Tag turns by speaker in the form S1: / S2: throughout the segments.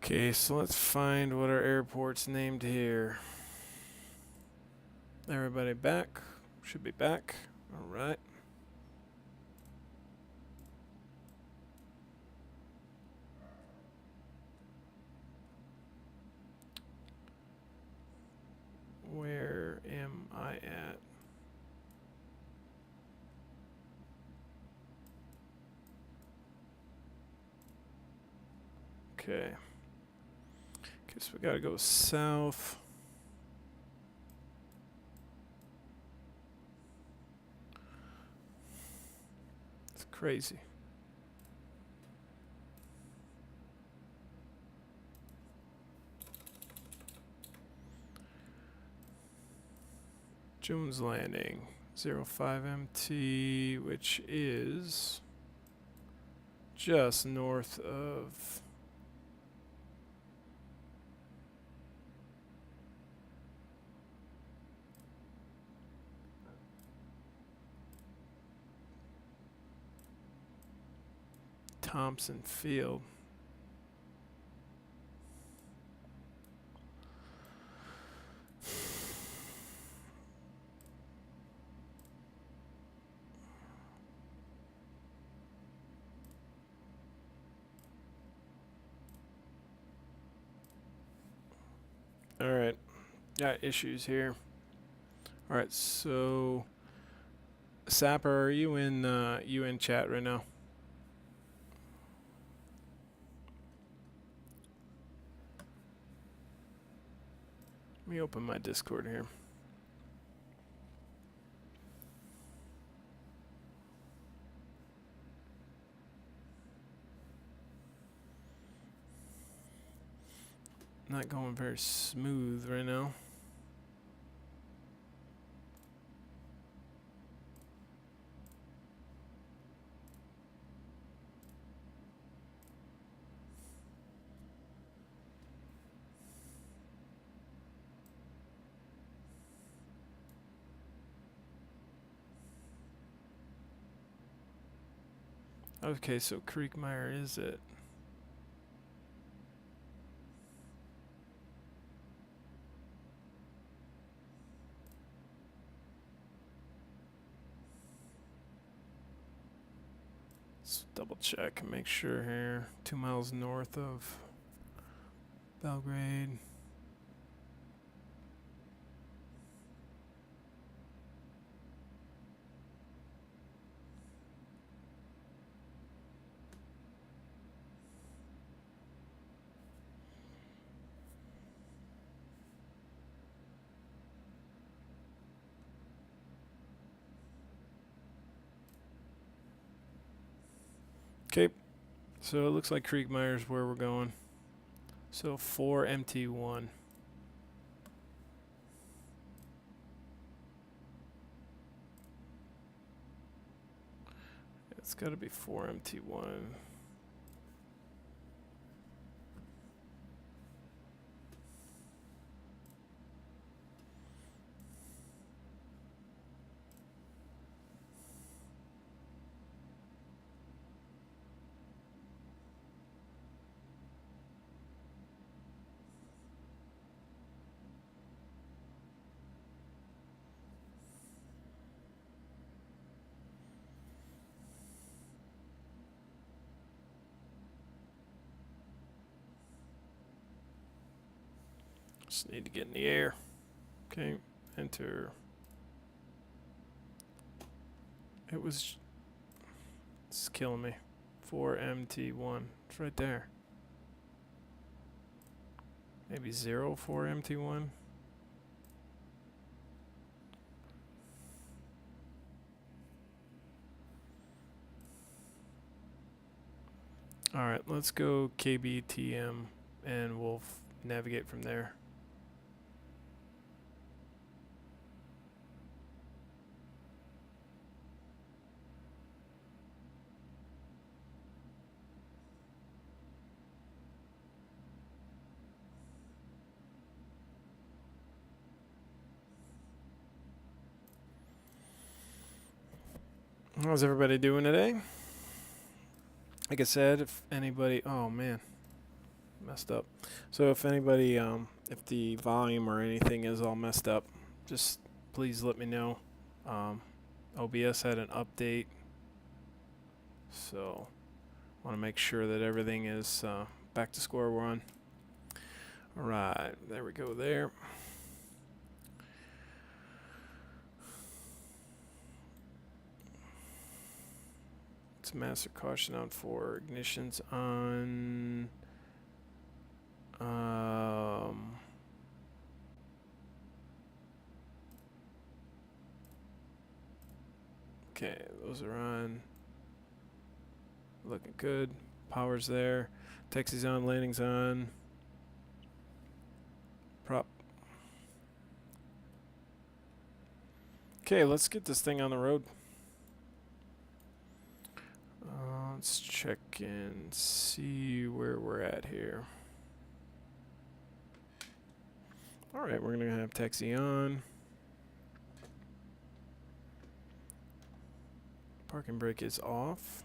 S1: Okay, so let's find what our airport's named here. Everybody back? Should be back. Alright. Where am I at? Okay. Guess we gotta go south. It's crazy. Jones Landing, 05MT, which is just north of Thompson Field. Alright, got issues here. Alright, so Sapper, are you in chat right now? Let me open my Discord here. Not going very smooth right now. Okay, so Creekmire is it? Let's double check and make sure here. 2 miles north of Belgrade. Okay, so it looks like Creekmire's where we're going. So 4MT1. It's got to be 4MT1. Just need to get in the air. Okay, enter. It's killing me. 4MT1. It's right there. Maybe 04MT1. Alright, let's go KBTM and we'll navigate from there. How's everybody doing today? Like I said, if anybody... Oh, man. messed up. So if anybody, if the volume or anything is all messed up, just please let me know. OBS had an update, so want to make sure that everything is back to square one. All right, there we go there. It's master caution out for ignitions on. Okay, those are on. Looking good. Power's there. Taxi's on, landing's on. Prop. Okay, let's get this thing on the road. Let's check and see where we're at here. Alright, we're going to have taxi on. Parking brake is off.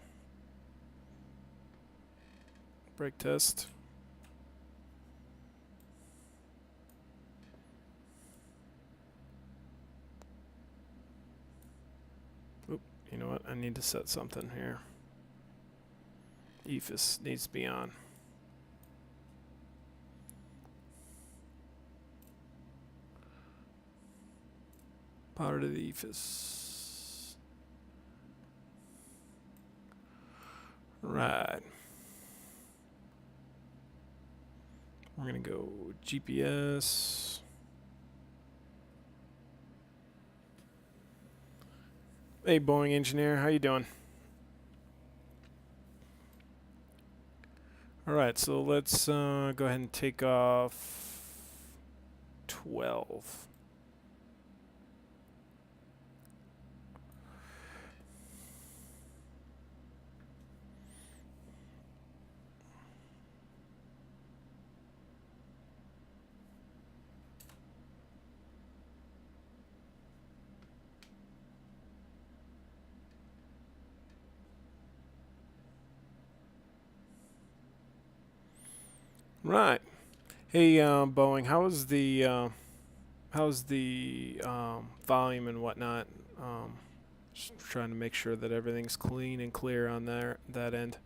S1: Brake test. Oop, you know what? I need to set something here. EFIS needs to be on. Power to the EFIS. Right. We're going to go GPS. Hey, Boeing engineer, how you doing? All right, so let's go ahead and take off 12. Right. Hey, Boeing, how's the volume and whatnot? Just trying to make sure that everything's clean and clear on that end.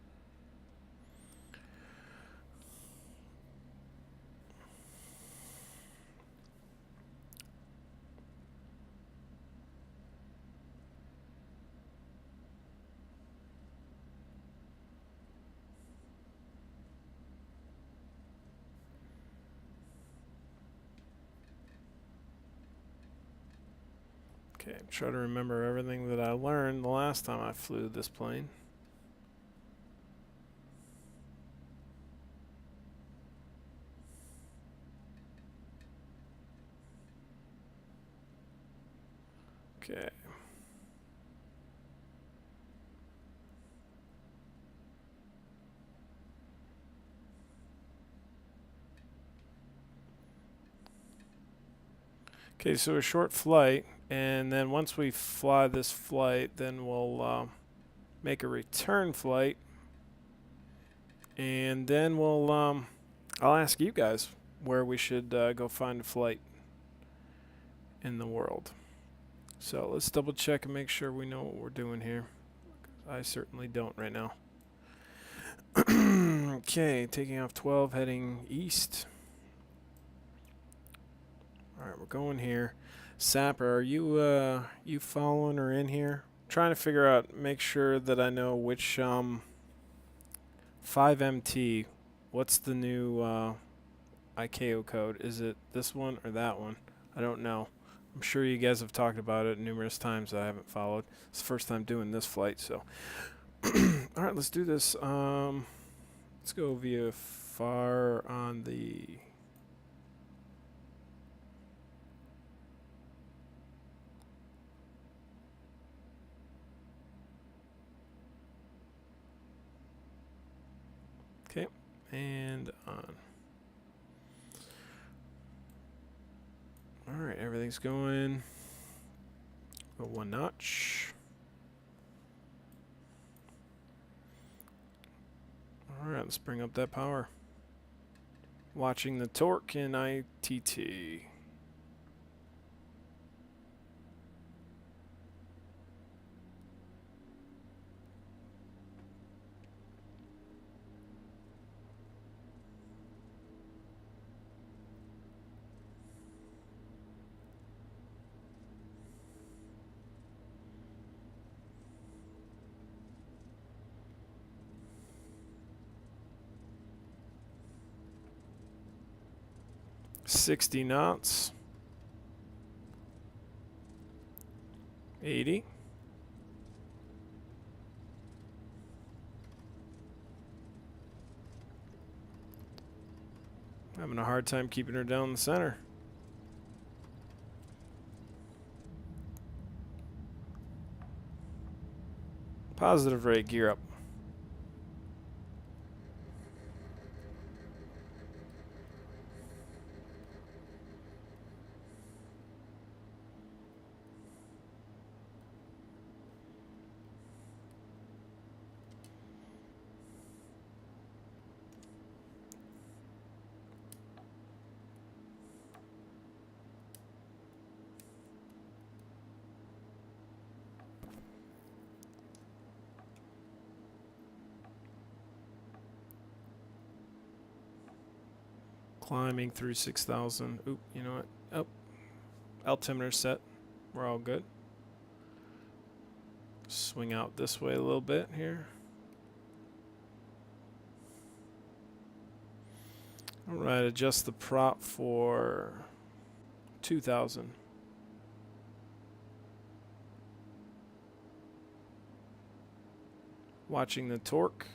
S1: Okay, try to remember everything that I learned the last time I flew this plane. Okay. Okay, so a short flight, and then once we fly this flight, then we'll make a return flight, and then we'll I'll ask you guys where we should go find a flight in the world. So let's double check and make sure we know what we're doing here. I certainly don't right now. Okay, taking off 12, heading east. All right, we're going here. Sapper, are you following or in here? Trying to figure out, make sure that I know which 5MT. What's the new ICAO code? Is it this one or that one? I don't know. I'm sure you guys have talked about it numerous times. I haven't followed. It's the first time doing this flight, so. All right, let's do this. Let's go VFR on the. Okay, and on. All right, everything's going. Go one notch. All right, let's bring up that power. Watching the torque in ITT. $60 knots. 80. Having a hard time keeping her down the center. Positive rate, gear up. Climbing through 6,000. Oop, you know what? Oh, altimeter set. We're all good. Swing out this way a little bit here. All right, adjust the prop for 2,000. Watching the torque.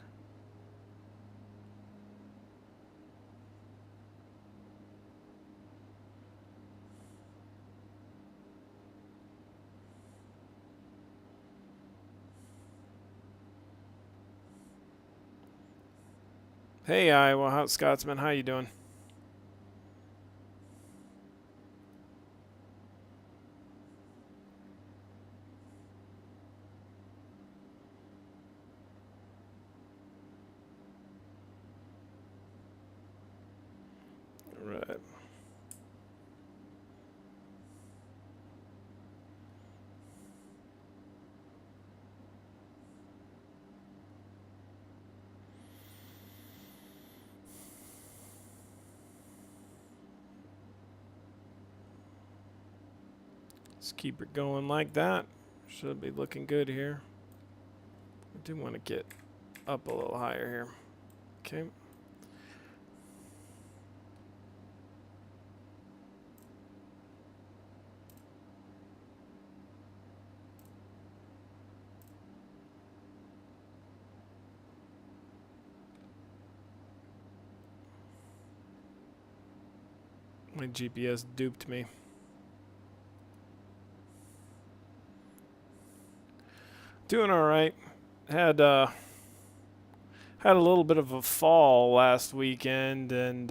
S1: Hey, Iowa Scotsman, how you doing? All right. Let's keep it going like that. Should be looking good here. I do want to get up a little higher here. Okay. My GPS duped me. Doing all right. Had a little bit of a fall last weekend and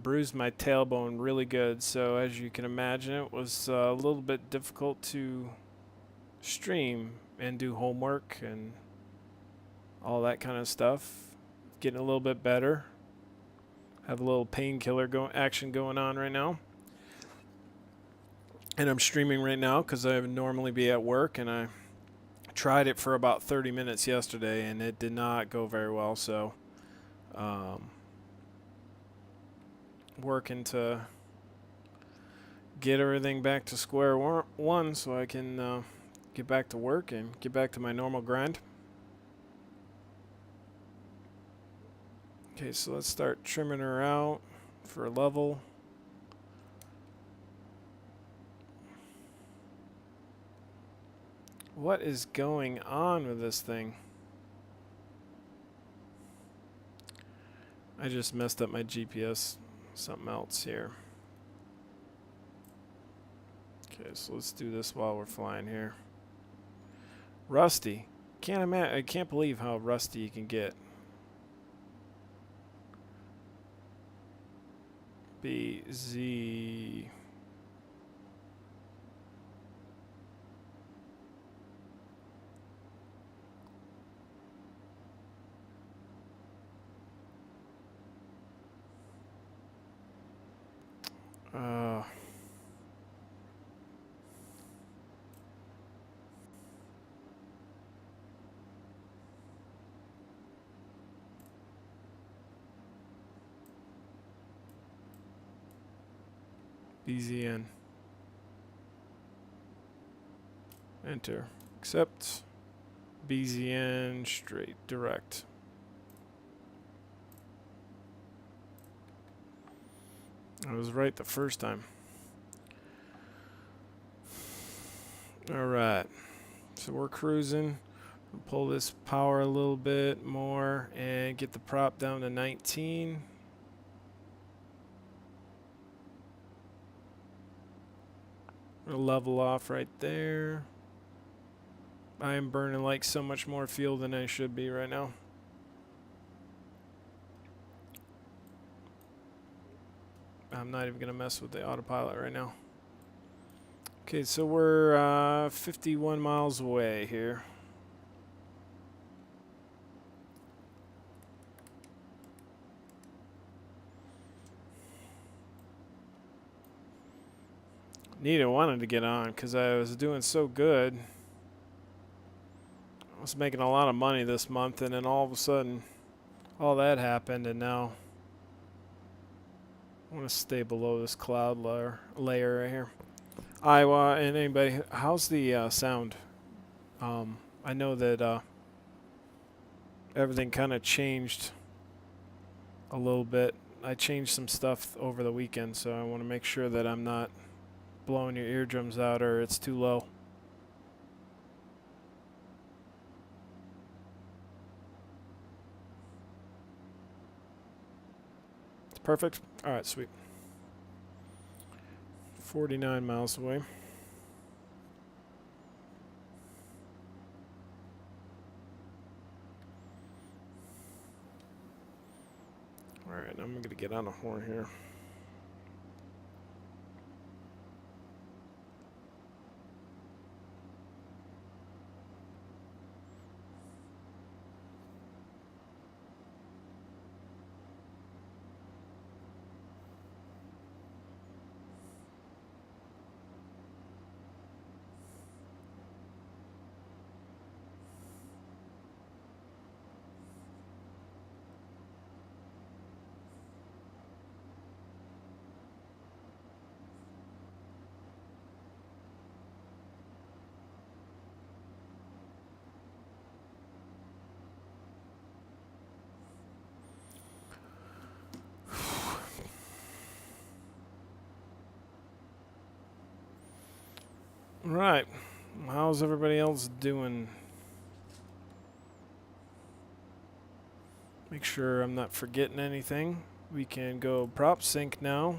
S1: bruised my tailbone really good. So as you can imagine, it was a little bit difficult to stream and do homework and all that kind of stuff. Getting a little bit better. Have a little painkiller action going on right now. And I'm streaming right now because I would normally be at work, and I tried it for about 30 minutes yesterday and it did not go very well. So working to get everything back to square one so I can get back to work and get back to my normal grind. Okay, so let's start trimming her out for a level. What is going on with this thing? I just messed up my GPS. Something else here. Okay, so let's do this while we're flying here. Rusty. I can't believe how rusty you can get. BZ. Uh, BZN. Enter. Accept. BZN straight direct. I was right the first time. Alright. So we're cruising. We'll pull this power a little bit more and get the prop down to 19. We'll level off right there. I am burning like so much more fuel than I should be right now. I'm not even going to mess with the autopilot right now. Okay, so we're 51 miles away here. Nita wanted to get on because I was doing so good. I was making a lot of money this month, and then all of a sudden, all that happened, and now I want to stay below this cloud layer right here. Iowa, and anybody, how's the sound? I know that everything kind of changed a little bit. I changed some stuff over the weekend, so I want to make sure that I'm not blowing your eardrums out or it's too low. It's perfect. All right, sweet. 49 miles away. All right, I'm going to get on a horn here. Right. How's everybody else doing? Make sure I'm not forgetting anything. We can go prop sync now.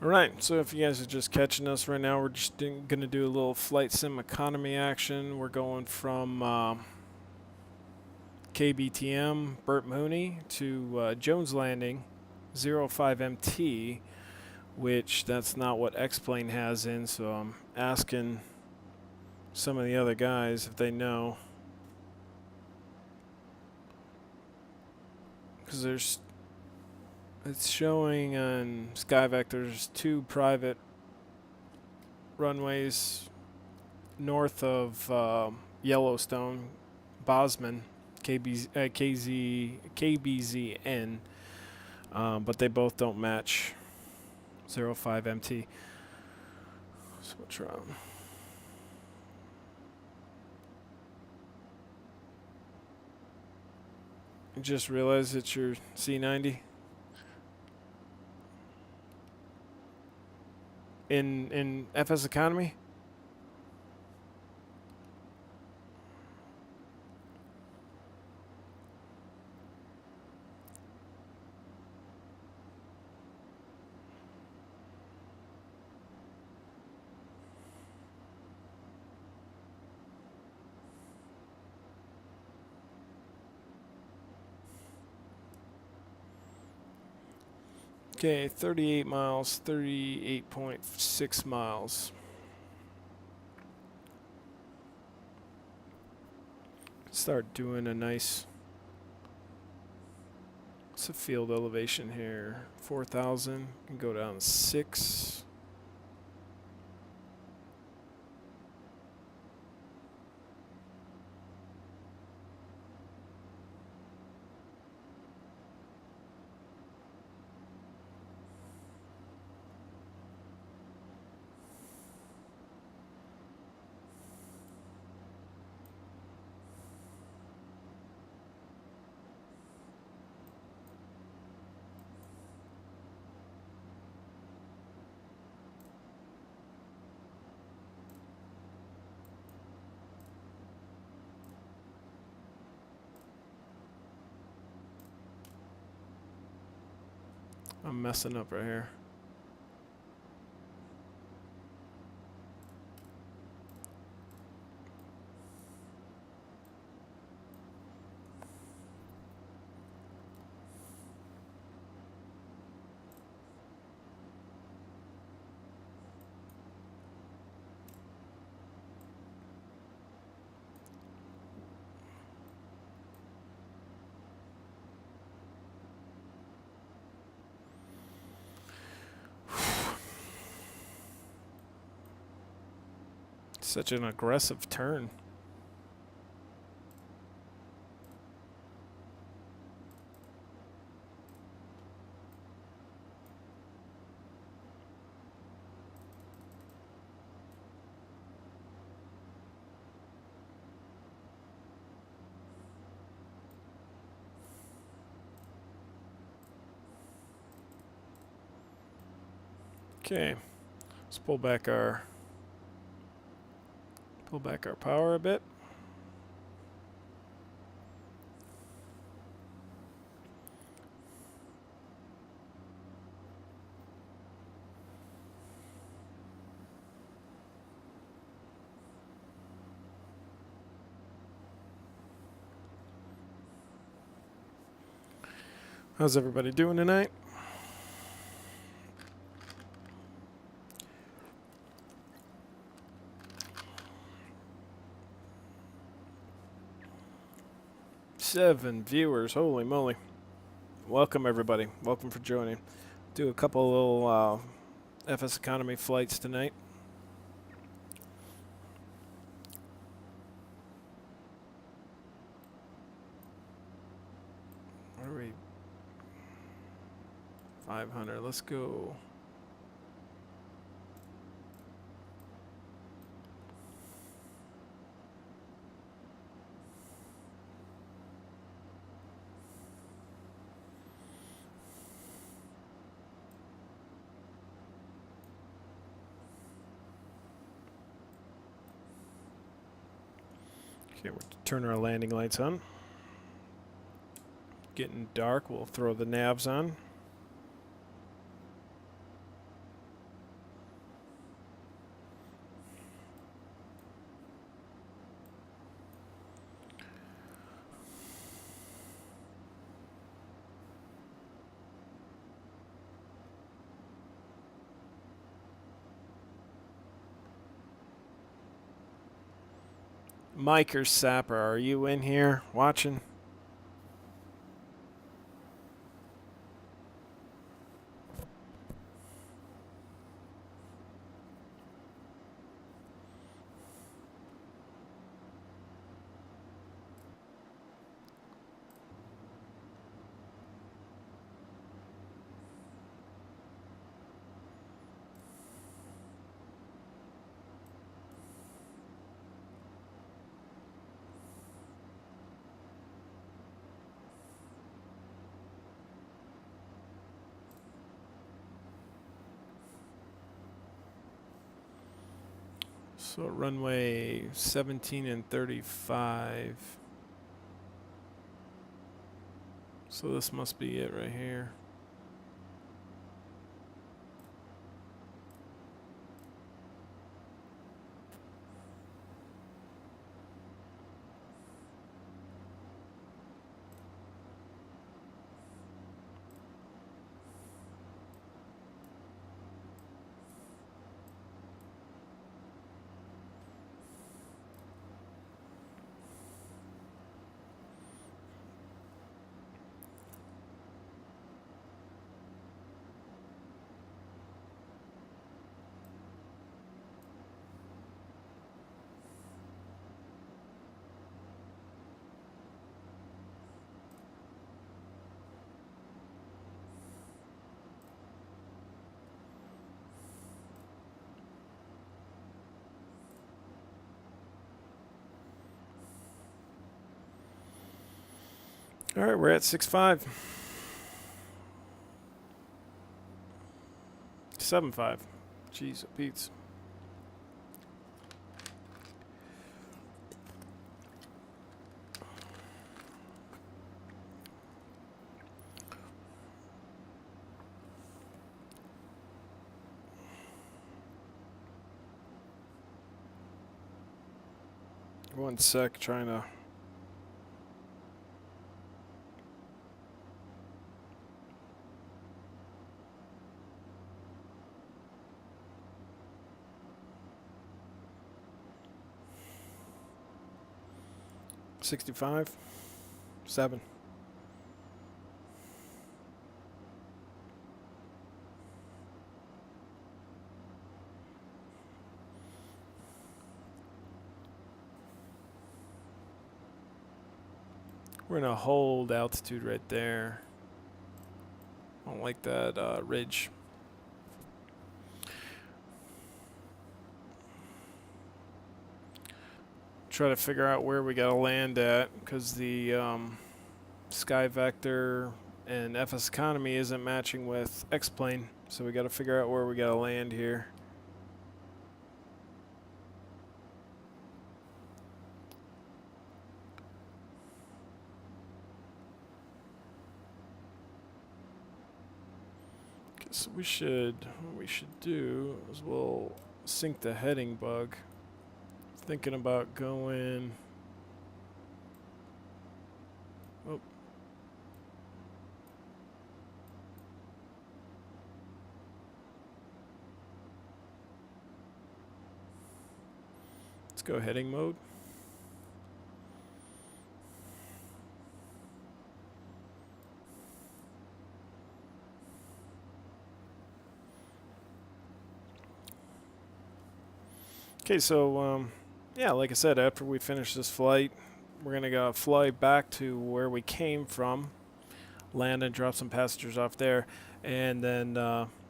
S1: Alright, so if you guys are just catching us right now, we're just going to do a little flight sim economy action. We're going from KBTM, Burt Mooney, to Jones Landing, 05MT, which that's not what X-Plane has in, so I'm asking some of the other guys if they know. Because it's showing on SkyVector's 2 private runways north of Yellowstone, Bosman, KBZN, but they both don't match 05MT. So we'll try 'em. You just realized it's your C90 in FS Economy. Okay, 38 miles, 38.6 miles. Start doing a nice, it's a field elevation here. 4,000, can go down to 6. I'm messing up right here. Such an aggressive turn. Okay, let's pull back our power a bit. How's everybody doing tonight? Seven viewers, holy moly. Welcome everybody, welcome for joining. Do a couple little FS Economy flights tonight. Where are we? 500, let's go. Okay, we'll turn our landing lights on. Getting dark, we'll throw the navs on. Mike or Sapper, are you in here watching? So runway 17 and 35. So this must be it right here. All right, we're at 6.5. 7.5. Jeez, Pete's. One sec, trying to. $65. 7. We're gonna hold altitude right there. I don't like that ridge. Try to figure out where we gotta land at, because the Sky Vector and FS Economy isn't matching with X-Plane, so we gotta figure out where we gotta land here. So what we should do is we'll sync the heading bug. Thinking about going. Oh. Let's go heading mode. Okay, so yeah, like I said, after we finish this flight, we're gonna go fly back to where we came from, land and drop some passengers off there, and then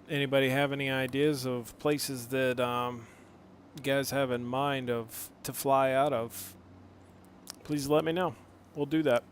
S1: anybody have any ideas of places that you guys have in mind of to fly out of? Please let me know. We'll do that.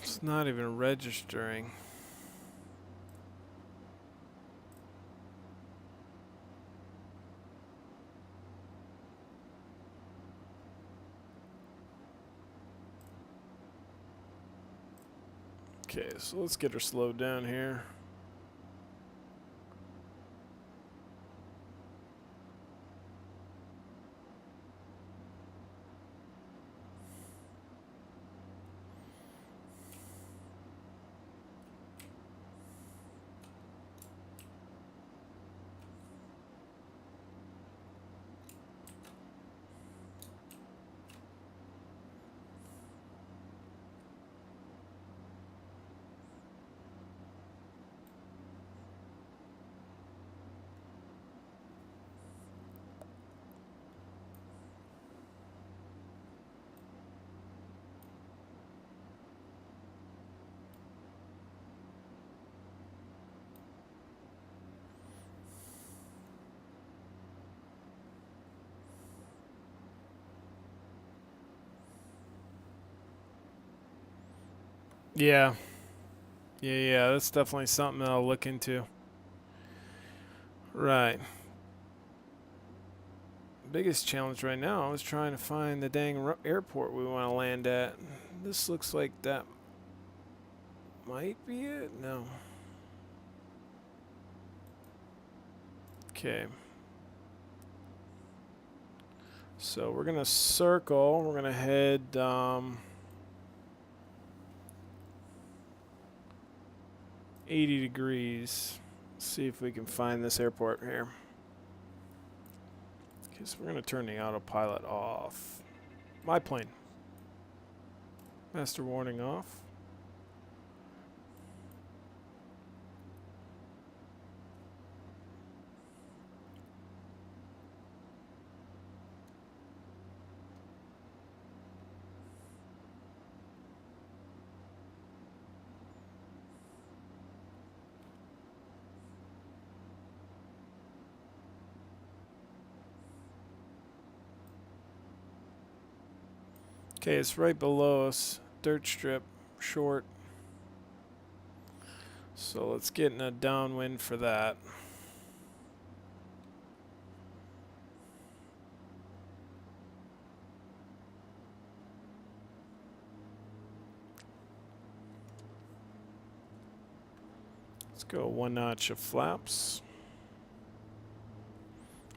S1: It's not even registering. Okay, so let's get her slowed down here. Yeah. Yeah, that's definitely something I'll look into. Right. Biggest challenge right now is trying to find the dang airport we want to land at. This looks like that might be it. No. Okay. So we're gonna circle. We're gonna head 80 degrees. Let's see if we can find this airport here. Okay, so we're going to turn the autopilot off. My plane. Master warning off. Okay, it's right below us. Dirt strip, short. So let's get in a downwind for that. Let's go 1 notch of flaps.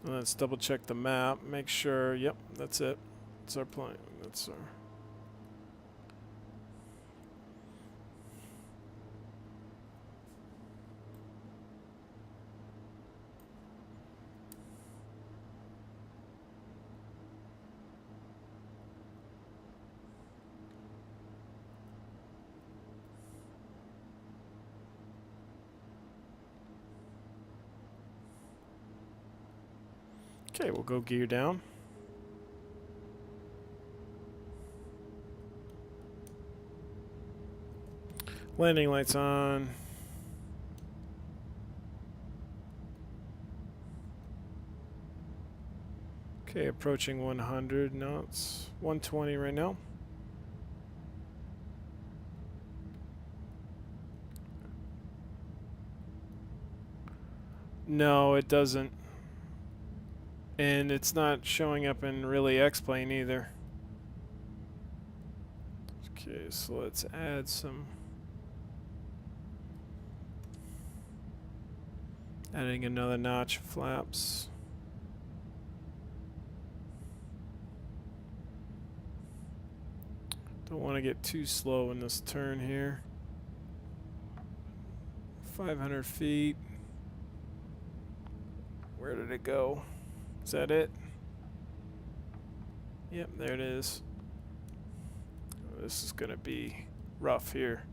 S1: And let's double check the map. Make sure, yep, that's it. That's our plane. That's our... Okay, we'll go gear down. Landing lights on. Okay, approaching 100 knots. 120 right now. No, it doesn't. And it's not showing up in really X-Plane either. Okay, so let's add some... Adding another notch of flaps. Don't want to get too slow in this turn here. 500 feet. Where did it go? Is that it? Yep, there it is. Oh, this is gonna be rough here.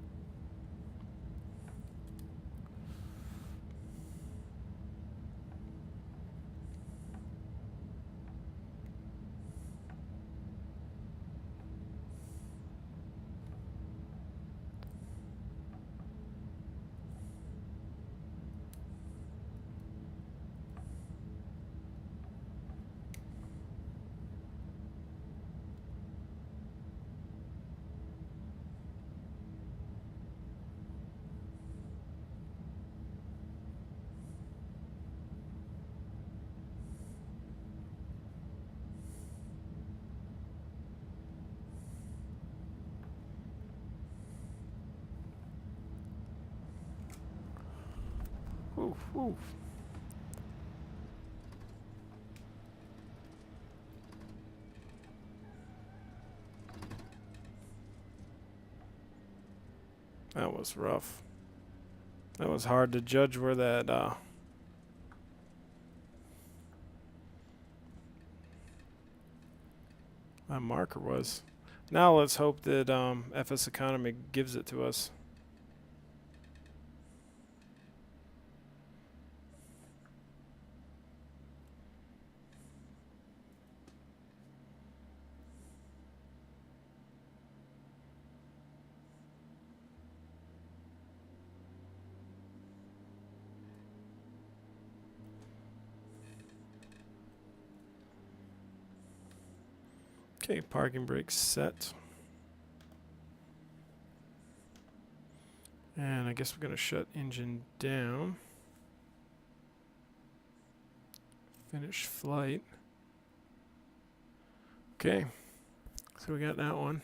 S1: Oof, oof. That was rough. That was hard to judge where that that marker was. Now let's hope that FS Economy gives it to us. Okay, parking brakes set. And I guess we're going to shut engine down. Finish flight. Okay, so we got that one.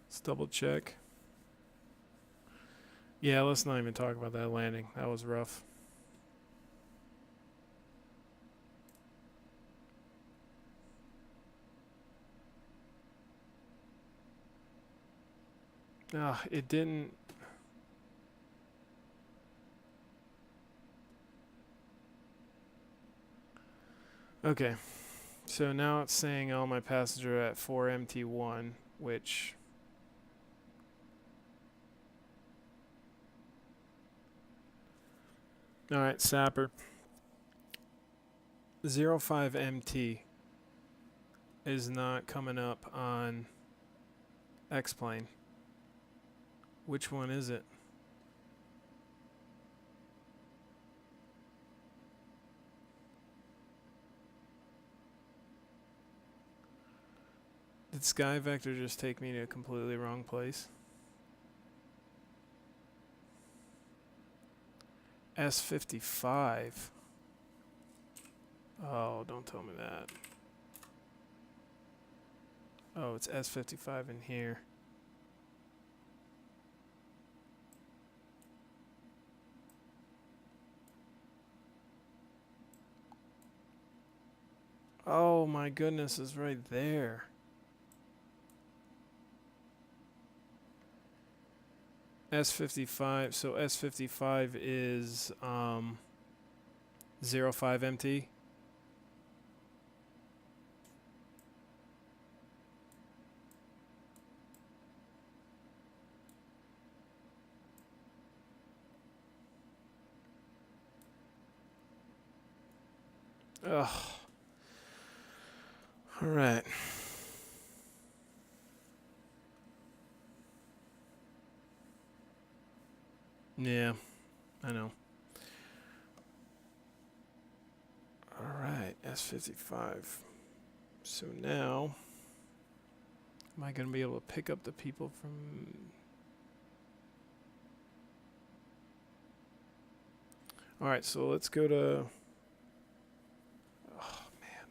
S1: Let's double check. Yeah, let's not even talk about that landing. That was rough. It didn't... Okay, so now it's saying all my passengers are at 4MT1, which... Alright, Sapper. 05MT is not coming up on X-Plane. Which one is it? Did SkyVector just take me to a completely wrong place? S55. Oh, don't tell me that. Oh, it's S55 in here. Oh my goodness, it's right there. S55, so S55 is 05MT. Ugh. All right. Yeah, I know. All right, S55. So now, am I going to be able to pick up the people from... All right, so let's go to... Oh, man.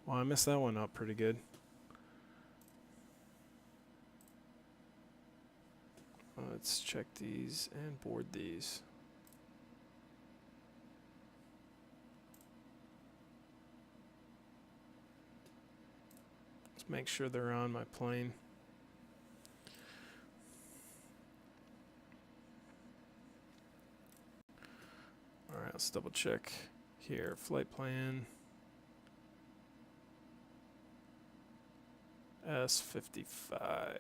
S1: Well, I messed that one up pretty good. Let's check these and board these. Let's make sure they're on my plane. All right, let's double check here. Flight plan. S55.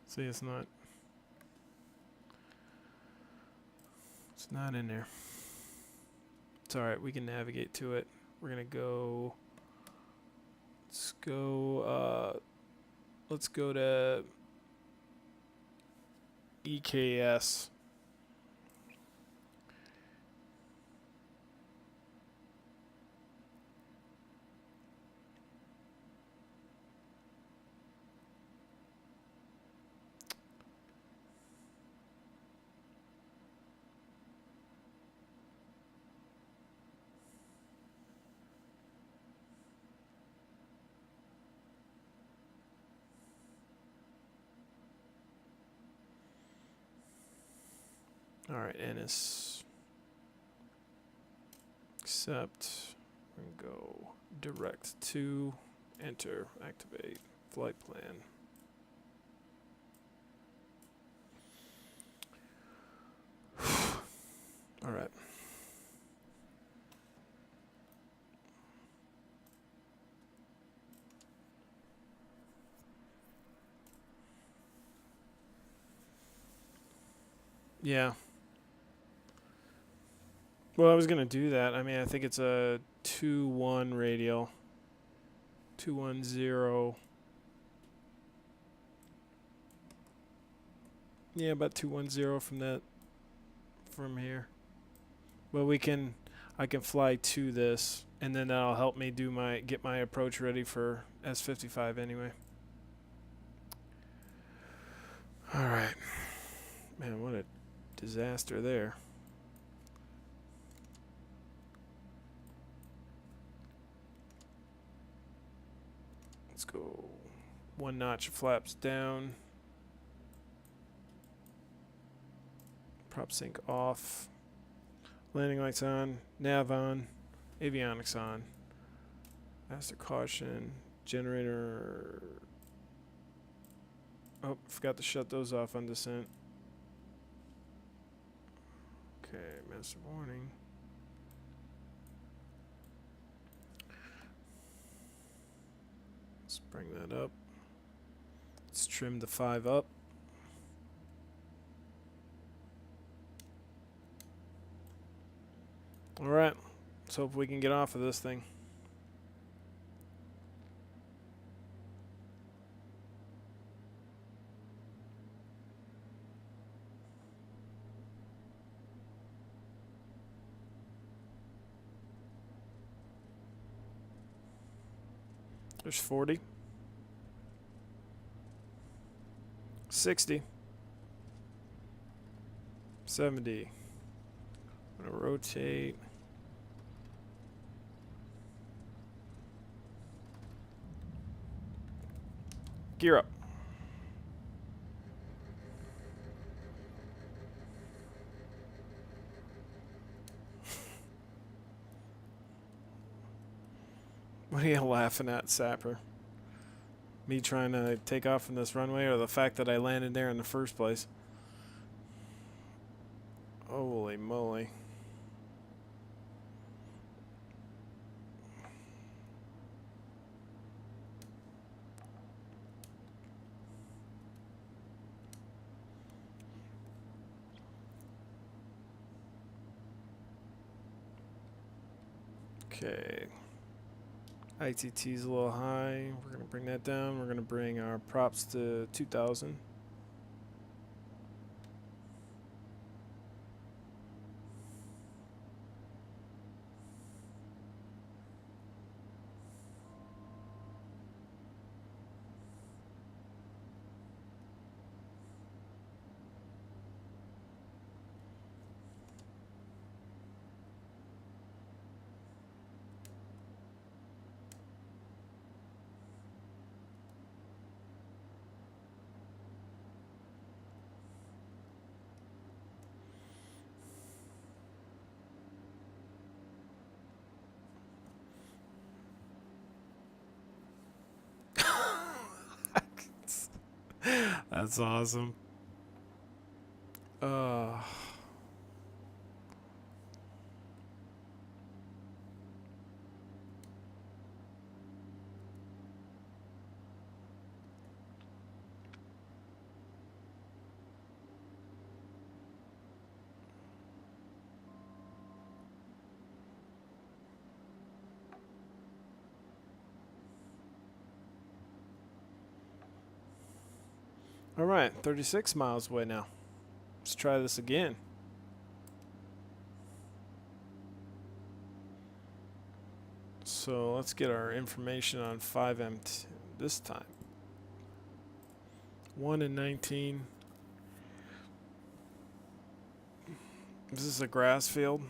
S1: See, it's not in there. It's all right. We can navigate to it. We're gonna go. Let's go. Let's go to EKS. All right, Ennis. Accept. We're gonna go direct to enter, activate flight plan. All right. Yeah. Well, I was gonna do that. I mean, I think it's a 2-1 radial. 210. Yeah, about 210 from that. From here. Well, I can fly to this, and then that'll help me get my approach ready for S55 anyway. All right. Man, what a disaster there. Let's go One notch of flaps down. Prop sync off. Landing lights on. Nav on. Avionics on. Master caution. Generator. Oh, forgot to shut those off on descent. Okay, master warning. Let's bring that up. Let's trim the 5 up. Alright, let's hope we can get off of this thing. There's 40. 60. 70. I'm gonna rotate. Gear up. What are you laughing at, Sapper? Me trying to take off from this runway, or the fact that I landed there in the first place? Holy moly. Okay. ITT's a little high. We're going to bring that down. We're going to bring our props to 2,000. That's awesome. All right, 36 miles away now. Let's try this again. So let's get our information on 5M this time. 1 in 19. This is a grass field.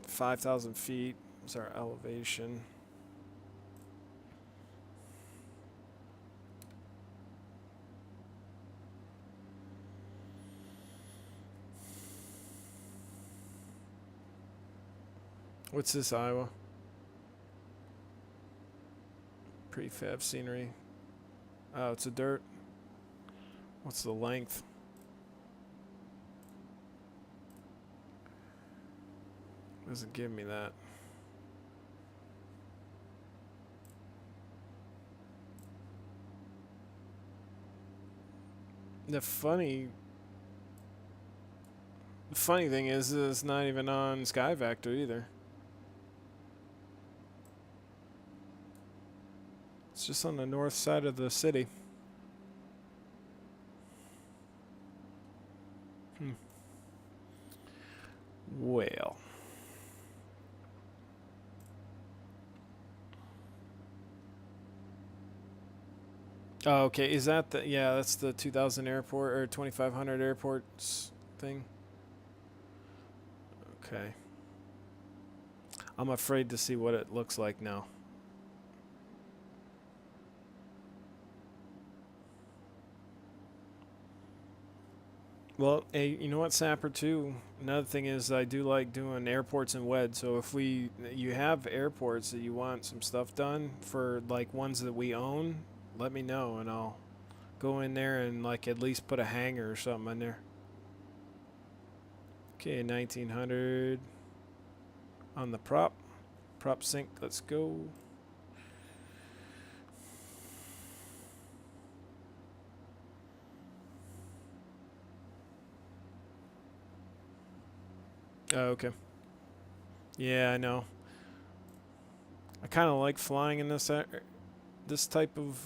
S1: 5,000 feet is our elevation. What's this, Iowa? Prefab scenery. Oh, it's a dirt. What's the length? Doesn't give me that. The funny thing is it's not even on SkyVector either. It's just on the north side of the city. Well. Oh, okay. Is that the... Yeah, that's the 2,000 airport or 2,500 airports thing. Okay. I'm afraid to see what it looks like now. Well, hey, you know what, Sapper, too? Another thing is I do like doing airports in WED. So if you have airports that you want some stuff done for like ones that we own, let me know and I'll go in there and like at least put a hangar or something in there. Okay, 1900 on the prop sync. Let's go. Oh, okay. Yeah, I know. I kind of like flying in this type of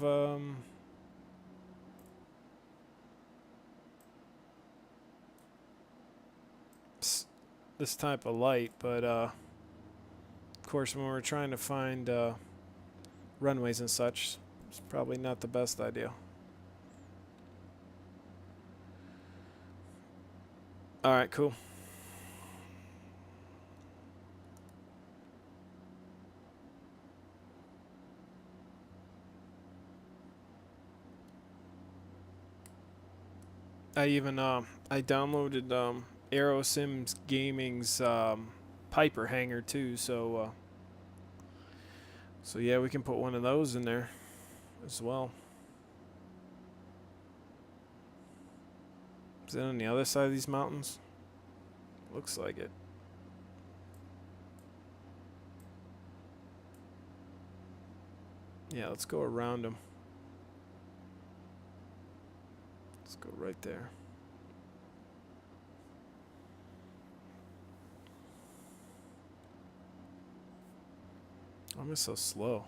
S1: this type of light, but of course when we're trying to find runways and such, it's probably not the best idea. All right, cool. I downloaded AeroSims Gaming's Piper hangar too, so yeah, we can put one of those in there as well. Is it on the other side of these mountains? Looks like it. Yeah, let's go around them. Let's go right there. I'm so slow.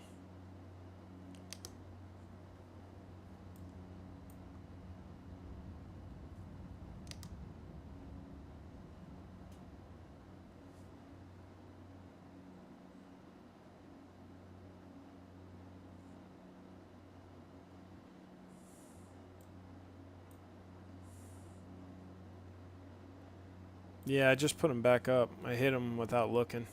S1: Yeah, I just put them back up. I hit them without looking.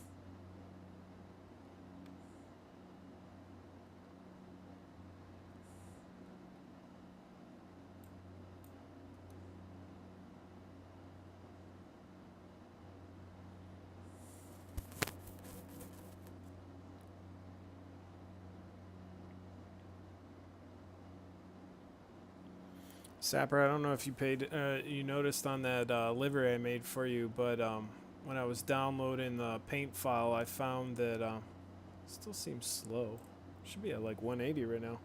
S1: Sapper, I don't know if you noticed on that livery I made for you, but when I was downloading the paint file, I found that it still seems slow. Should be at like 180 right now.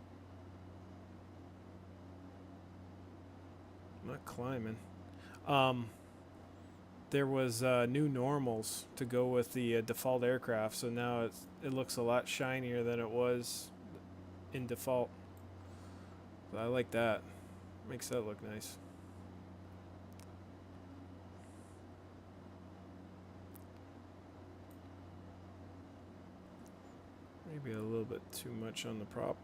S1: I'm not climbing. There was new normals to go with the default aircraft, so now it looks a lot shinier than it was in default. But I like that. Makes that look nice. Maybe a little bit too much on the prop.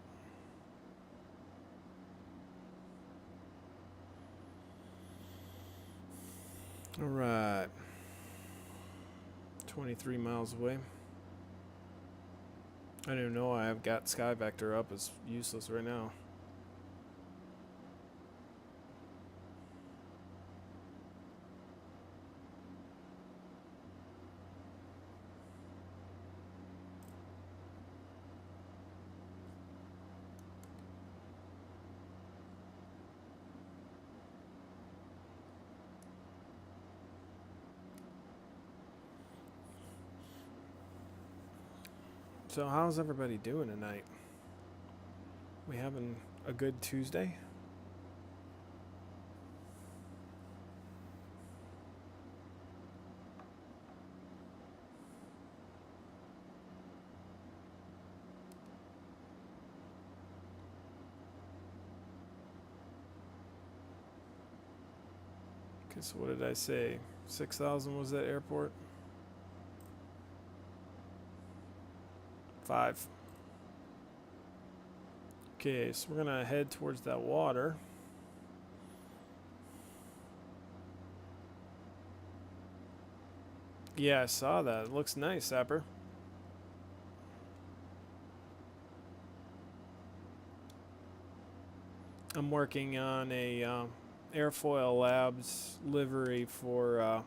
S1: All right. 23 miles away. I don't even know why I've got Sky Vector up. It's useless right now. So how's everybody doing tonight? We having a good Tuesday? Okay, so what did I say? 6,000 was that airport? 5. Okay, so we're gonna head towards that water. Yeah, I saw that. It looks nice, Sapper. I'm working on a Airfoil Labs livery for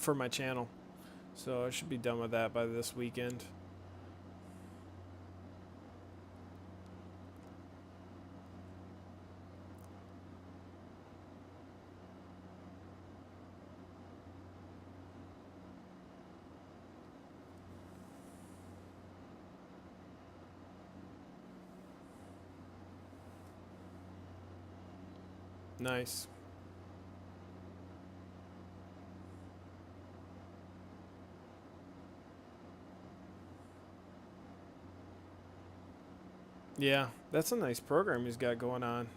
S1: my channel. So I should be done with that by this weekend. Nice. Yeah, that's a nice program he's got going on.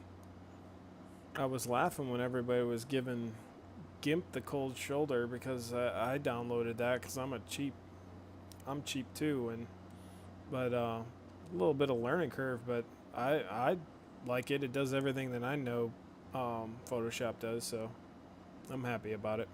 S1: I was laughing when everybody was giving GIMP the cold shoulder because I downloaded that because I'm cheap too, but a little bit of learning curve, but I like it. It does everything that I know Photoshop does, so I'm happy about it.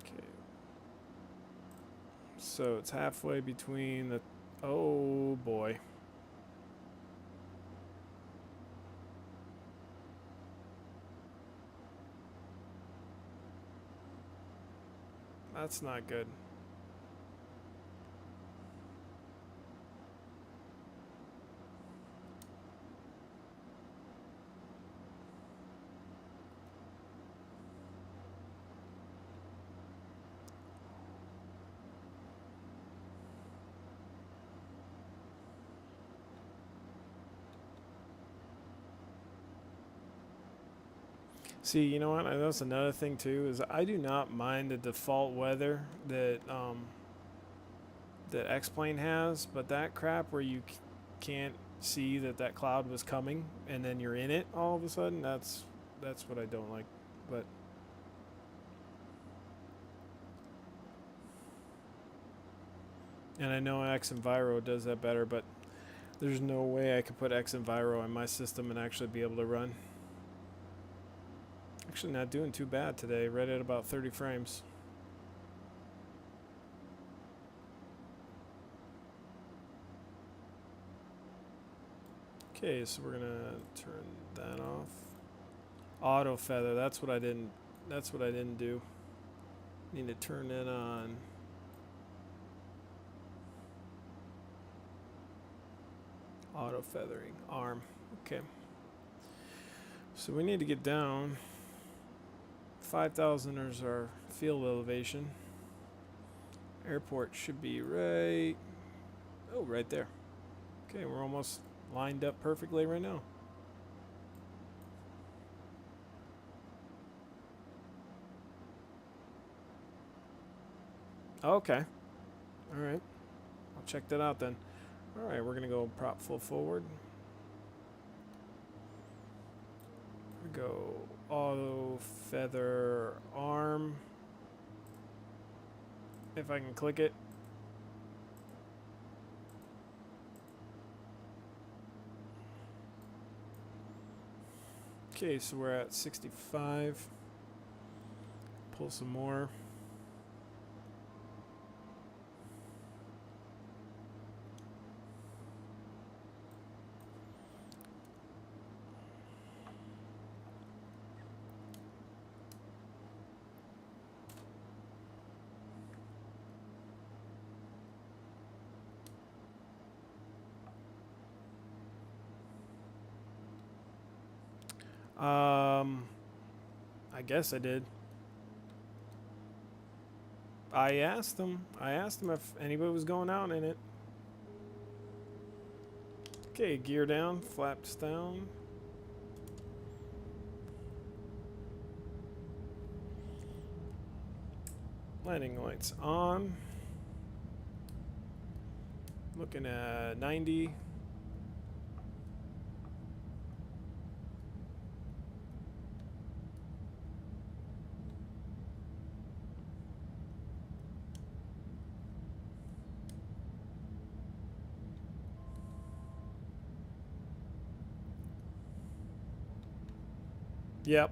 S1: Okay. So it's halfway between the... Oh boy. That's not good. See, you know what? That's another thing too. Is I do not mind the default weather that that X-Plane has, but that crap where you can't see that cloud was coming and then you're in it all of a sudden, that's what I don't like. But and I know XEnviro does that better, but there's no way I could put XEnviro on my system and actually be able to run. Actually not doing too bad today, right at about 30 frames. Okay, so we're gonna turn that off. Auto feather, that's what I didn't do. Need to turn it on. Auto feathering, arm. Okay. So we need to get down. 5,000 is our field elevation. Airport should be right there. Okay, we're almost lined up perfectly right now. Okay. All right. I'll check that out then. All right, we're going to go prop full forward. Go auto feather arm. If I can click it. Okay, so we're at 65. Pull some more. I guess I did. I asked them if anybody was going out in it. Okay, gear down, flaps down. Landing lights on. Looking at 90. Yep.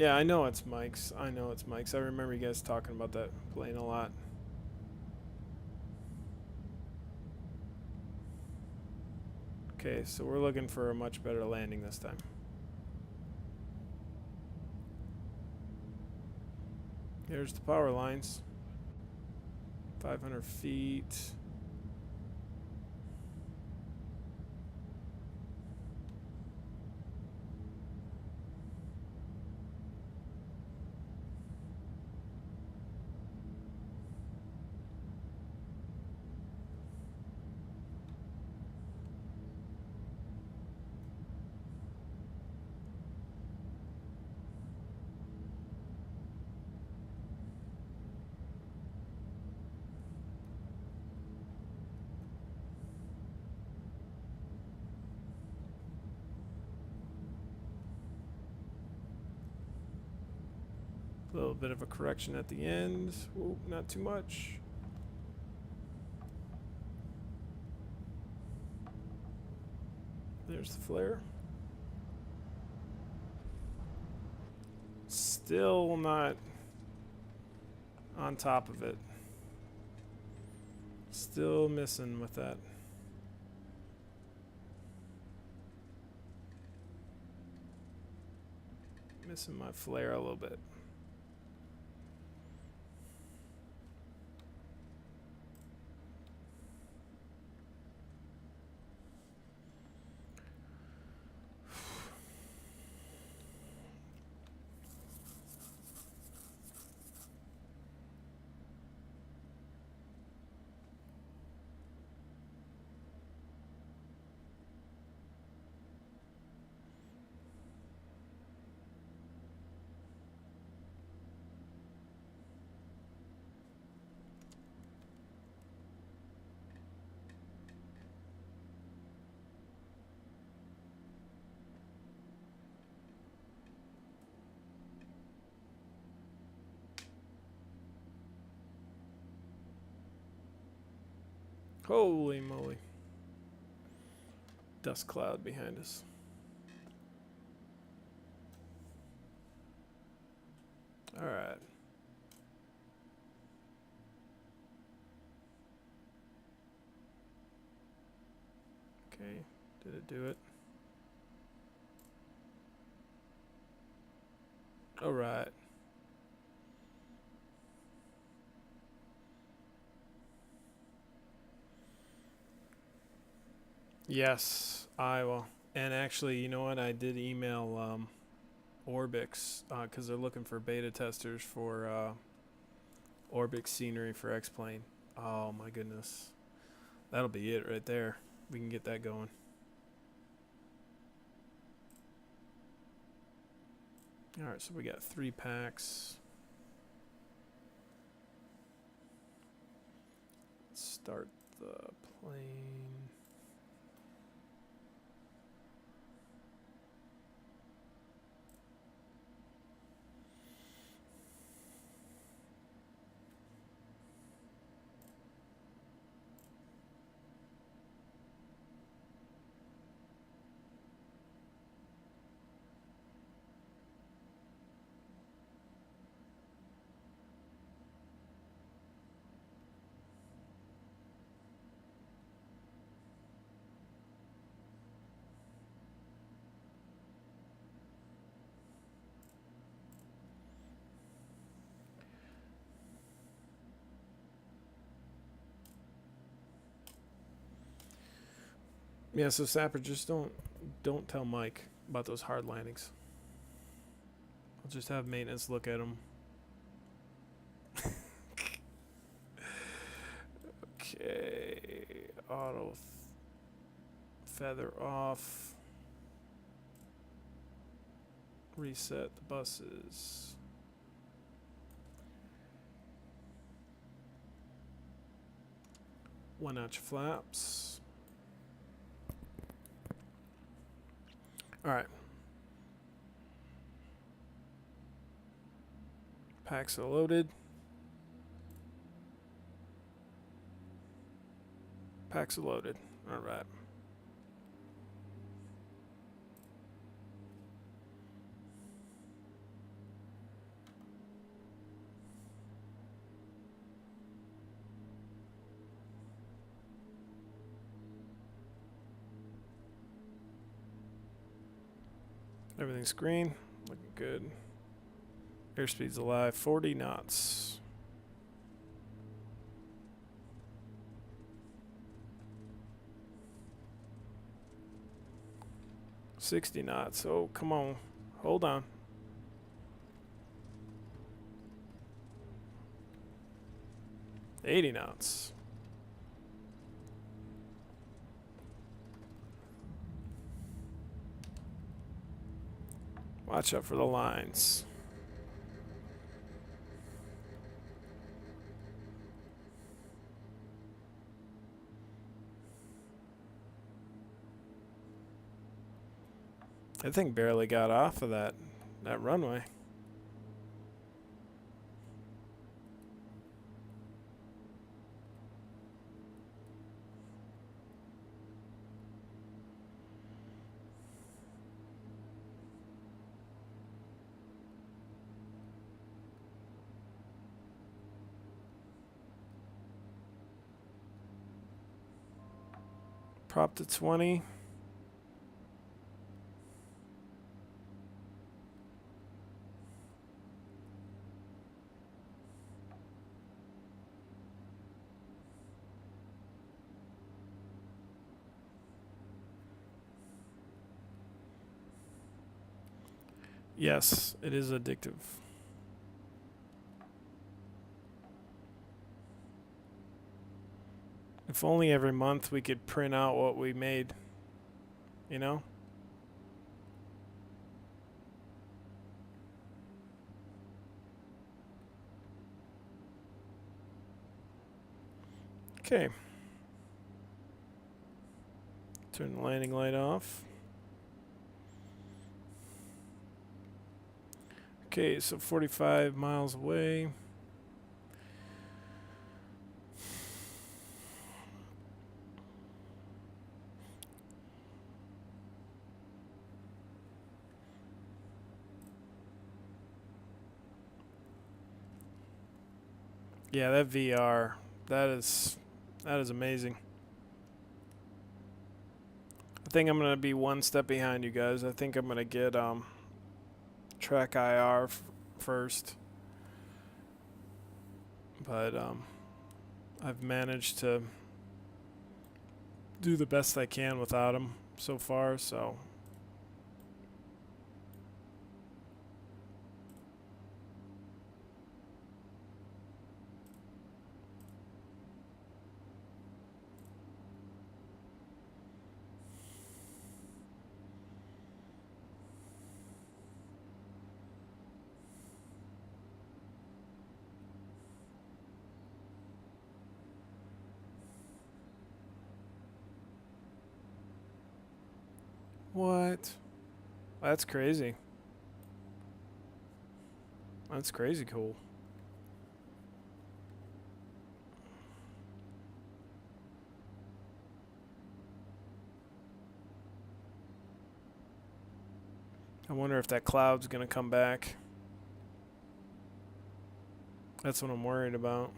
S1: Yeah, I know it's Mike's. I know it's Mike's. I remember you guys talking about that plane a lot. Okay, so we're looking for a much better landing this time. Here's the power lines. 500 feet. A little bit of a correction at the end. Whoa, not too much. There's the flare. Still not on top of it. Still missing with that. Missing my flare a little bit. Holy moly. Dust cloud behind us. All right. Okay, did it do it? All right. Yes, Iowa. And actually, you know what? I did email Orbix because they're looking for beta testers for Orbix scenery for X-Plane. Oh my goodness. That'll be it right there. We can get that going. Alright, so we got 3 packs. Let's start the plane. Yeah, so Sapper, just don't tell Mike about those hard landings. I'll just have maintenance look at them. Okay, auto feather off. Reset the buses. One notch flaps. All right. Packs are loaded. Packs are loaded. All right. Everything's green. Looking good. Airspeed's alive. 40 knots. $60 knots. Oh, come on. Hold on. $80 knots. Watch out for the lines. That thing barely got off of that runway. Prop to 20. Yes, it is addictive. If only every month we could print out what we made, you know? Okay. Turn the landing light off. Okay, so 45 miles away. Yeah, that VR, that is amazing. I think I'm gonna be one step behind you guys. I think I'm gonna get Track IR first, but I've managed to do the best I can without them so far. So. What? That's crazy. That's crazy cool. I wonder if that cloud's gonna come back. That's what I'm worried about.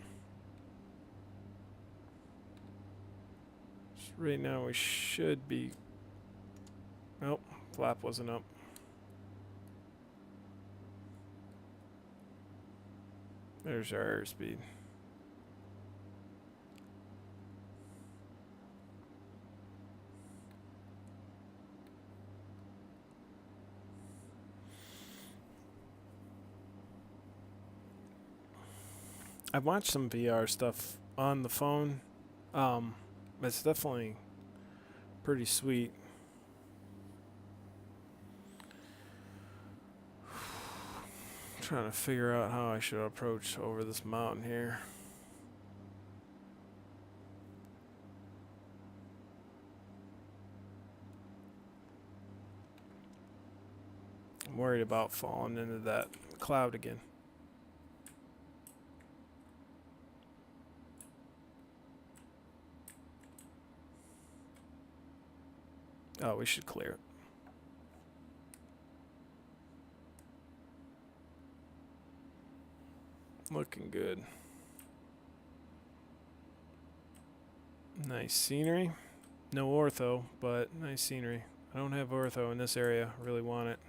S1: So right now we should be... Nope, flap wasn't up. There's our airspeed. I've watched some VR stuff on the phone. It's definitely pretty sweet. Trying to figure out how I should approach over this mountain here. I'm worried about falling into that cloud again. Oh, we should clear it. Looking good. Nice scenery. No ortho, but nice scenery. I don't have ortho in this area. I really want it.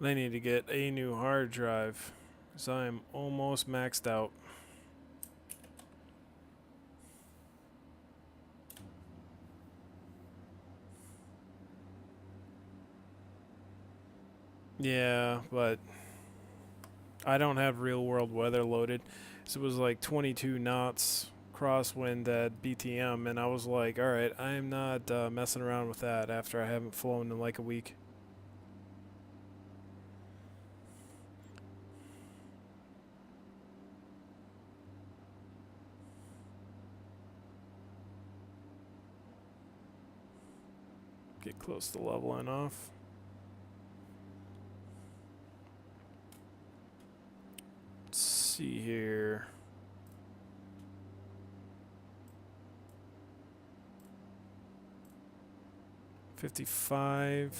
S1: I need to get a new hard drive because I am almost maxed out. Yeah, but I don't have real world weather loaded. So it was like 22 knots crosswind at BTM, and I was like, alright, I'm not messing around with that after I haven't flown in like a week. Get close to leveling off. Let's see here. $55.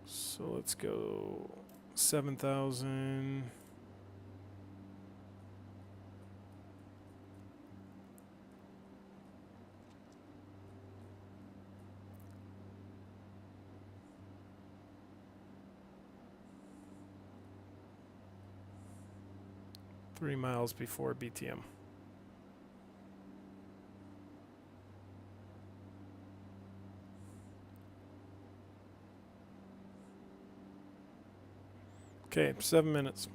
S1: So let's go 7,000. Three miles before BTM. Okay, 7 minutes.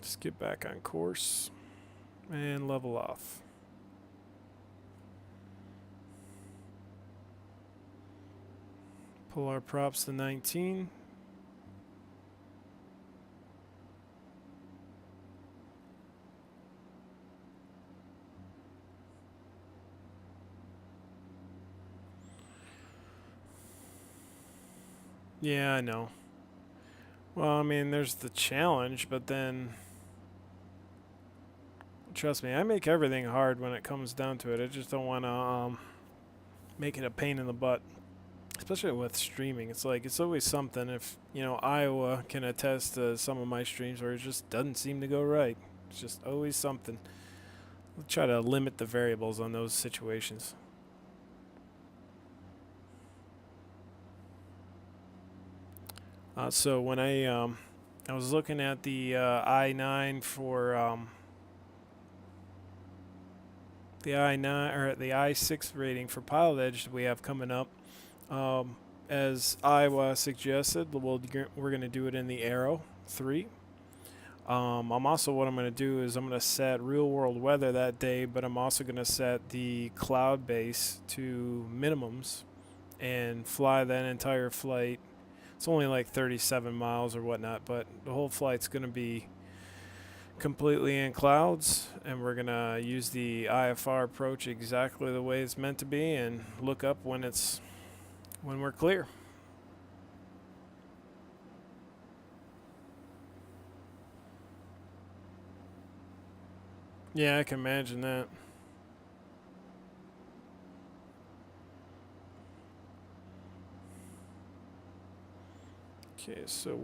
S1: Just get back on course and level off. Pull our props to 19. Yeah, I know. Well, I mean, there's the challenge, but then trust me, I make everything hard when it comes down to it. I just don't want to make it a pain in the butt, especially with streaming. It's like it's always something. If you know, Iowa can attest to some of my streams where it just doesn't seem to go right. It's just always something. We'll try to limit the variables on those situations. So when I was looking at the I-9 for the I-9 or the I-6 rating for Pilot Edge that we have coming up. As Iowa suggested, we're going to do it in the Aero 3. I'm also, what I'm going to do is I'm going to set real world weather that day, but I'm also going to set the cloud base to minimums and fly that entire flight. It's only like 37 miles or whatnot, but the whole flight's going to be completely in clouds, and we're going to use the IFR approach exactly the way it's meant to be and look up when we're clear. Yeah, I can imagine that. Okay, so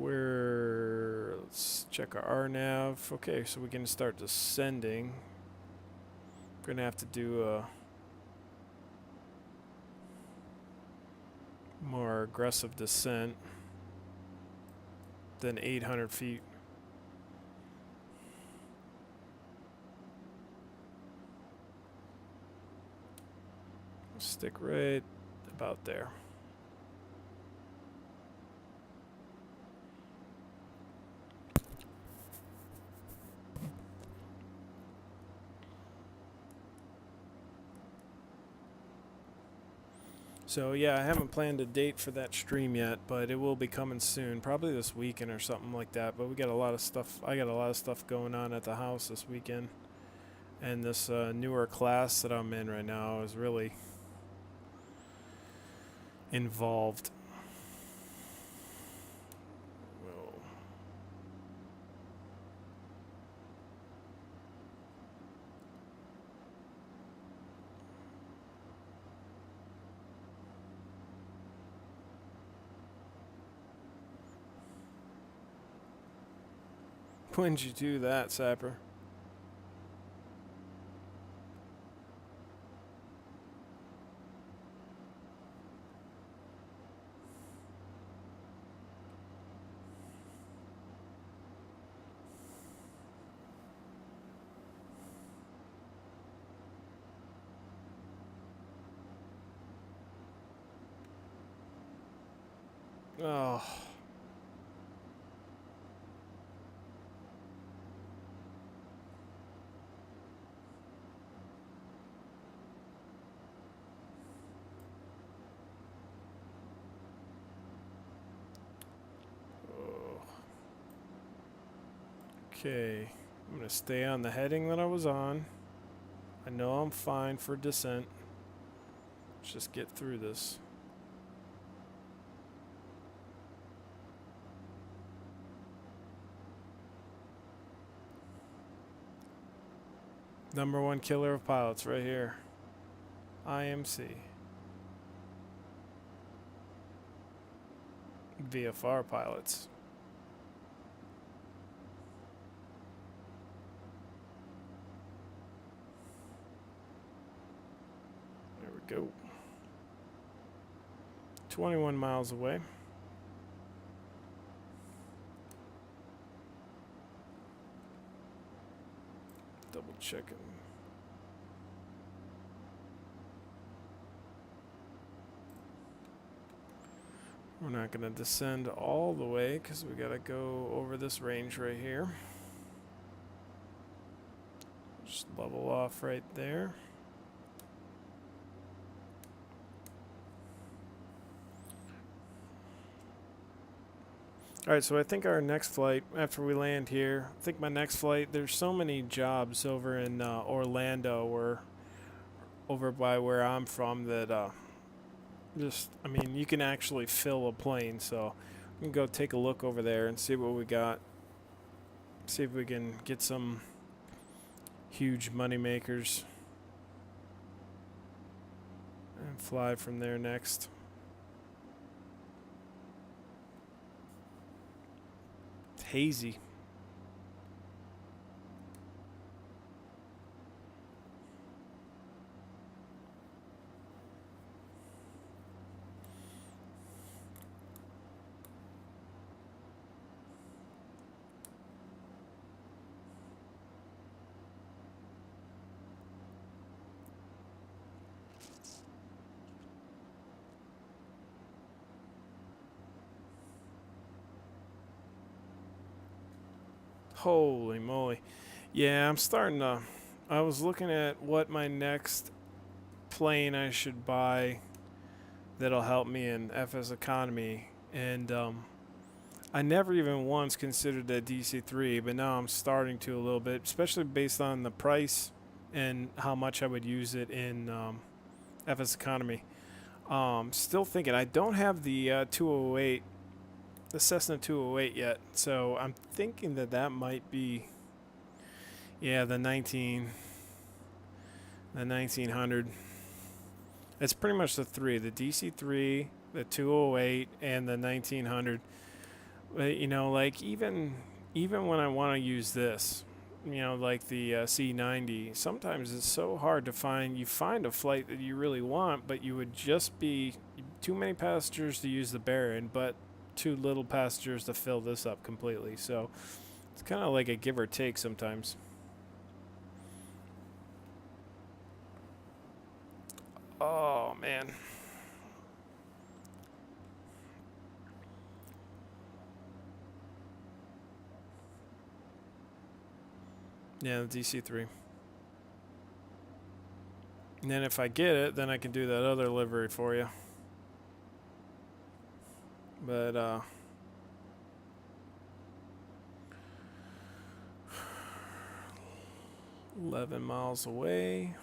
S1: let's check our RNAV. Okay, so we can start descending. We're gonna have to do a more aggressive descent than 800 feet. Stick right about there. So yeah, I haven't planned a date for that stream yet, but it will be coming soon, probably this weekend or something like that. But we got a lot of stuff. I got a lot of stuff going on at the house this weekend, and this newer class that I'm in right now is really involved. Whoa. When'd you do that, Sapper? Oh. Okay, I'm gonna stay on the heading that I was on. I know I'm fine for descent. Let's just get through this. Number one killer of pilots right here. IMC. VFR pilots. There we go. 21 miles away. Double checking. We're not going to descend all the way because we got to go over this range right here. Just level off right there. Alright, so I think our next flight, after we land here, I think my next flight, there's so many jobs over in Orlando or over by where I'm from that I mean, you can actually fill a plane, so we can go take a look over there and see what we got. See if we can get some huge money makers and fly from there next. It's hazy. Holy moly. Yeah, I'm starting to... I was looking at what my next plane I should buy that'll help me in FS economy, and I never even once considered a DC-3, but now I'm starting to a little bit, especially based on the price and how much I would use it in FS economy. Still thinking, I don't have the 208, the Cessna 208 yet, so I'm thinking that that might be, yeah, the 1900. It's pretty much the three, the DC-3, the 208, and the 1900. But, you know, like even when I want to use this, you know, like the C90, sometimes it's so hard to find. You find a flight that you really want, but you would just be too many passengers to use the Baron, but too little passengers to fill this up completely. So it's kind of like a give or take sometimes. Oh, man. Yeah, the DC-3. And then if I get it, then I can do that other livery for you. But, 11 miles away.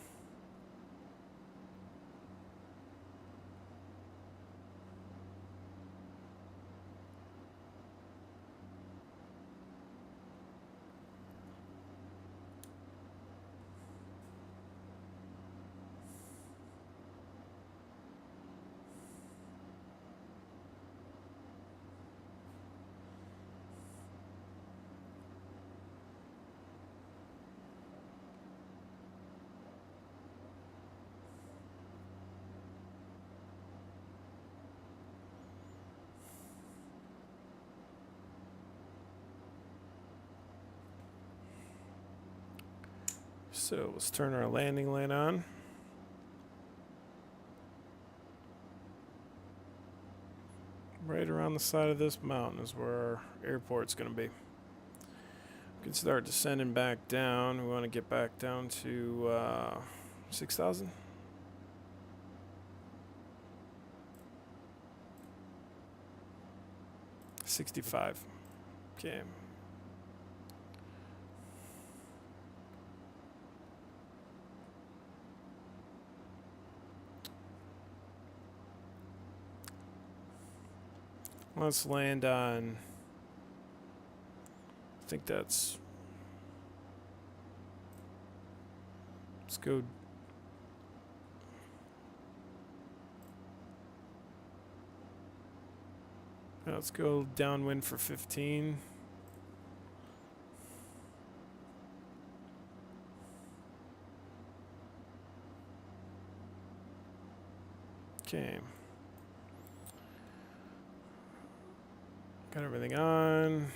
S1: So let's turn our landing light on. Right around down the side of this mountain is where our airport's going to be. We can start descending back down. We want to get back down to 6,000. $65. Okay. Let's land on, I think that's, let's go, let's go downwind for 15. Okay. Got everything on.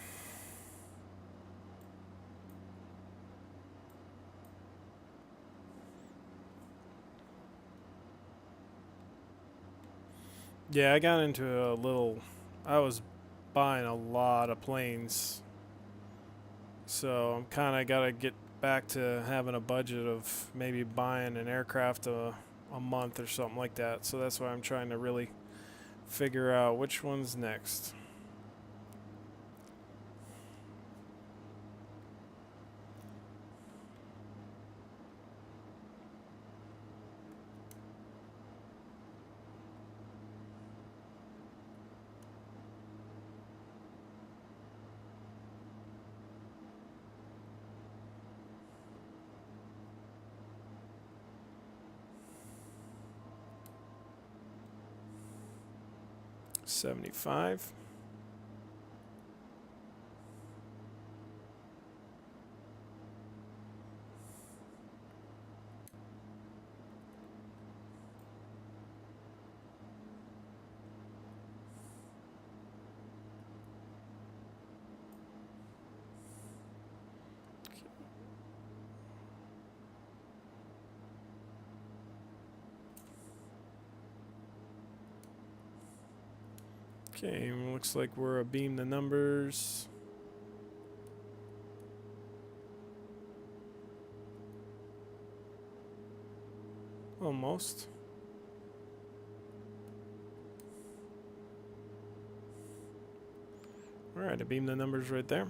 S1: Yeah, I got into a little, I was buying a lot of planes. So I'm kind of got to get back to having a budget of maybe buying an aircraft a month or something like that. So that's why I'm trying to really figure out which one's next. $75. Okay, looks like we're beam the numbers. Almost. Alright, I beam the numbers right there.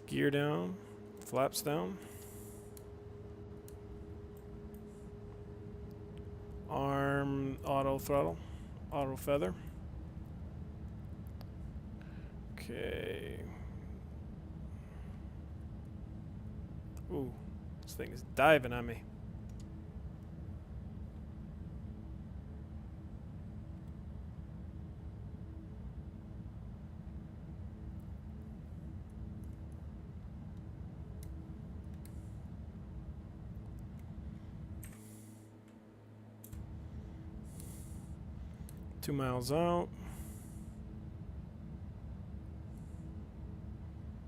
S1: Gear down, flaps down. Arm auto throttle, auto feather. Okay. Ooh, this thing is diving on me. Two miles out.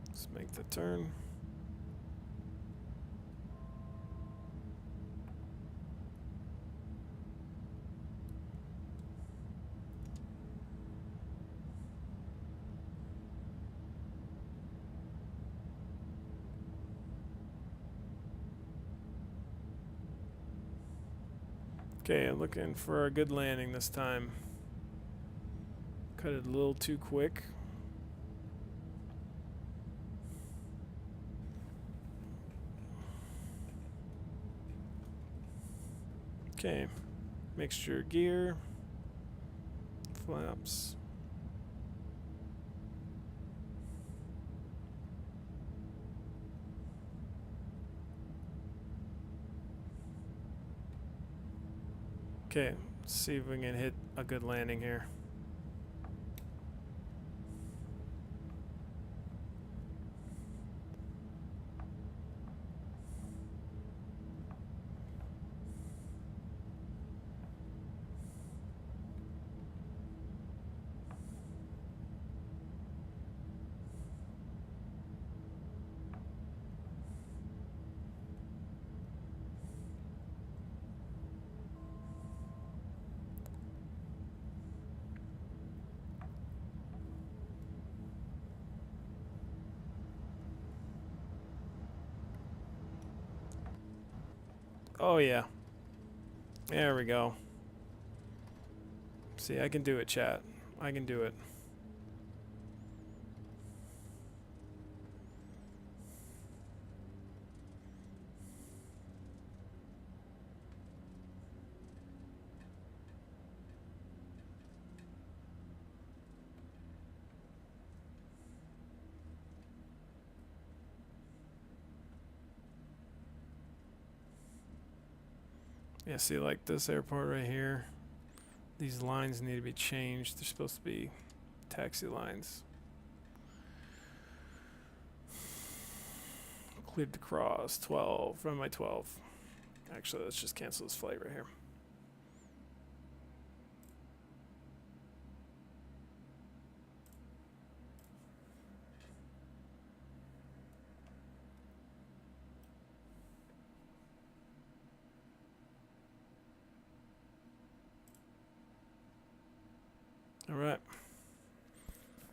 S1: Let's make the turn. Okay, looking for a good landing this time. Cut it a little too quick. Okay, mixture gear, flaps. Okay, let's see if we can hit a good landing here. Oh yeah. There we go. See, I can do it, chat. I can do it. Yeah, see, like this airport right here, these lines need to be changed. They're supposed to be taxi lines. Cleared to cross, 12, runway 12. Actually, let's just cancel this flight right here. All right.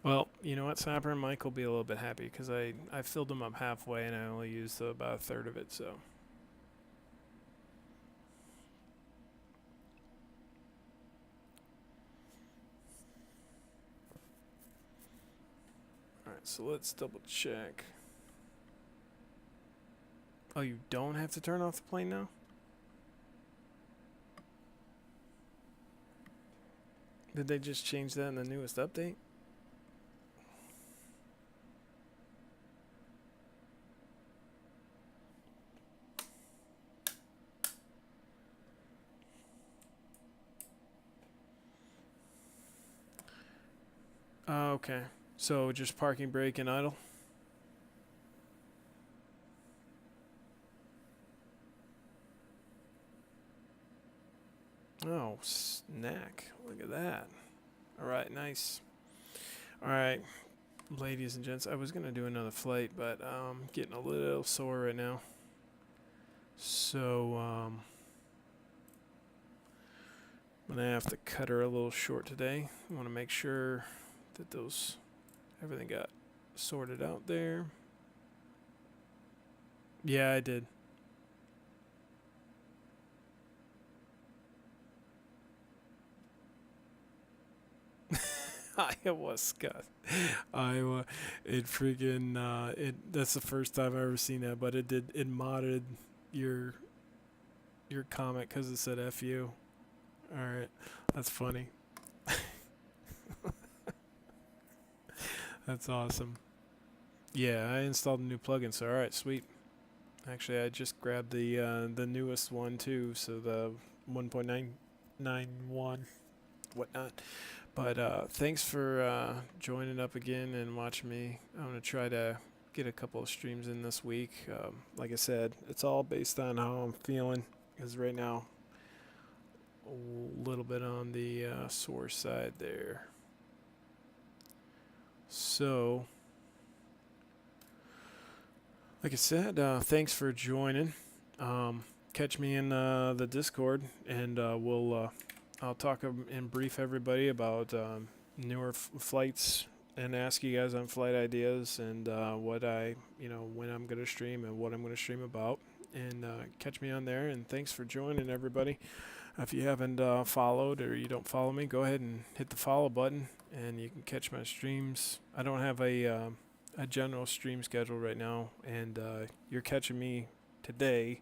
S1: Well, you know what, Sapper and Mike will be a little bit happy because I filled them up halfway and I only used about a third of it, so. Alright, so let's double check. Oh, you don't have to turn off the plane now? Did they just change that in the newest update? Okay. So just parking brake and idle? Oh, snack. Look at that. Alright, nice. Alright, ladies and gents, I was going to do another flight, but I'm getting a little sore right now. So, I'm going to have to cut her a little short today. I want to make sure that everything got sorted out there. Yeah, I did. Iowa, Scott. Iowa. It freaking that's the first time I've ever seen that, but it modded your comment because it said F you. Alright. That's funny. That's awesome. Yeah, I installed a new plugin, so alright, sweet. Actually, I just grabbed the newest one too, so the 1.991 whatnot. But thanks for joining up again and watching me. I'm gonna try to get a couple of streams in this week. Like I said, it's all based on how I'm feeling, because right now a little bit on the sore side there. So, like I said, thanks for joining. Catch me in the Discord, and I'll talk and brief everybody about newer flights and ask you guys on flight ideas and when I'm going to stream and what I'm going to stream about. And catch me on there. And thanks for joining, everybody. If you haven't followed or you don't follow me, go ahead and hit the follow button, and you can catch my streams. I don't have a general stream schedule right now, and you're catching me today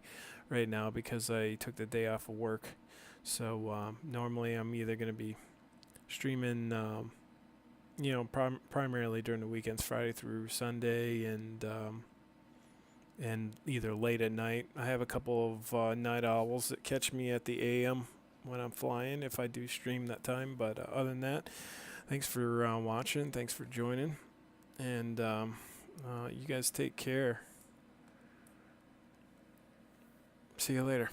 S1: right now because I took the day off of work. So normally I'm either going to be streaming, primarily during the weekends, Friday through Sunday, and either late at night. I have a couple of night owls that catch me at the AM when I'm flying if I do stream that time. But other than that, thanks for watching. Thanks for joining. And you guys take care. See you later.